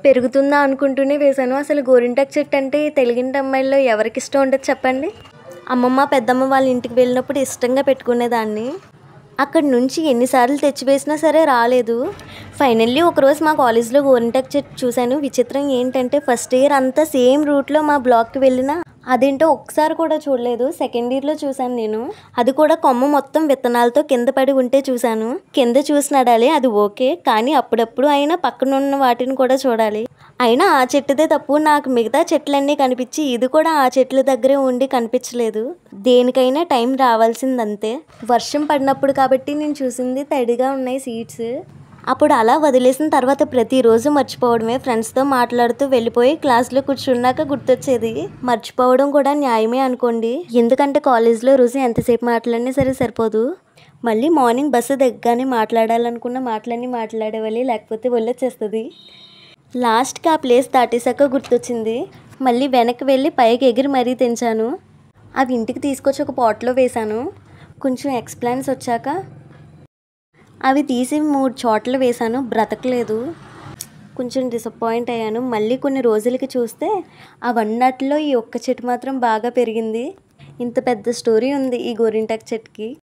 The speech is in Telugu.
పెరుగుతుందా అనుకుంటూనే వేశాను. అసలు గోరింటాకు చెట్టు అంటే తెలుగింటి అమ్మాయిల్లో ఎవరికి ఇష్టం ఉండదు చెప్పండి? అమ్మమ్మ, పెద్దమ్మ వాళ్ళ ఇంటికి వెళ్ళినప్పుడు ఇష్టంగా పెట్టుకునేదాన్ని. అక్కడి నుంచి ఎన్నిసార్లు తెచ్చివేసినా సరే రాలేదు. ఫైనల్లీ ఒకరోజు మా కాలేజ్లో గోరింటాకు చెట్టు చూశాను. విచిత్రం ఏంటంటే ఫస్ట్ ఇయర్ అంతా సేమ్ రూట్లో మా బ్లాక్కి వెళ్ళినా అదేంటో ఒక్కసారి కూడా చూడలేదు. సెకండ్ ఇయర్లో చూశాను నేను. అది కూడా కొమ్మ మొత్తం విత్తనాలతో కింద పడి ఉంటే చూశాను. కింద చూసి నడాలి అది ఓకే, కానీ అప్పుడప్పుడు అయినా పక్కన ఉన్న వాటిని కూడా చూడాలి. అయినా ఆ చెట్టుదే తప్పు, నాకు మిగతా చెట్లన్నీ కనిపించి ఇది కూడా ఆ చెట్ల దగ్గరే ఉండి కనిపించలేదు. దేనికైనా టైం రావాల్సిందంతే. వర్షం పడినప్పుడు కాబట్టి నేను చూసింది తడిగా ఉన్నాయి సీడ్స్. అప్పుడు అలా వదిలేసిన తర్వాత ప్రతిరోజు మర్చిపోవడమే. ఫ్రెండ్స్తో మాట్లాడుతూ వెళ్ళిపోయి క్లాస్లో కూర్చున్నాక గుర్తొచ్చేది. మర్చిపోవడం కూడా న్యాయమే అనుకోండి, ఎందుకంటే కాలేజ్లో రోజు ఎంతసేపు మాట్లాడినా సరే సరిపోదు. మళ్ళీ మార్నింగ్ బస్సు దిగగానే మాట్లాడాలనుకున్న మాటలన్నీ మాట్లాడేవాలి, లేకపోతే ఒళ్ళొచ్చేస్తుంది. లాస్ట్కి ఆ ప్లేస్ దాటేశాక గుర్తొచ్చింది. మళ్ళీ వెనక్కి వెళ్ళి పైకి ఎగిరి మరీ తెంచాను. అవి ఇంటికి తీసుకొచ్చి ఒక పాట్లో వేశాను. కొంచెం ఎక్స్ప్లాన్స్ వచ్చాక అవి తీసి 3 చోట్ల వేశాను, బ్రతకలేదు. కొంచెం డిసప్పాయింట్ అయ్యాను. మళ్ళీ కొన్ని రోజులకి చూస్తే అవన్నట్లో ఈ ఒక్క చెట్టు మాత్రం బాగా పెరిగింది. ఇంత పెద్ద స్టోరీ ఉంది ఈ గోరింటాకు చెట్టుకి.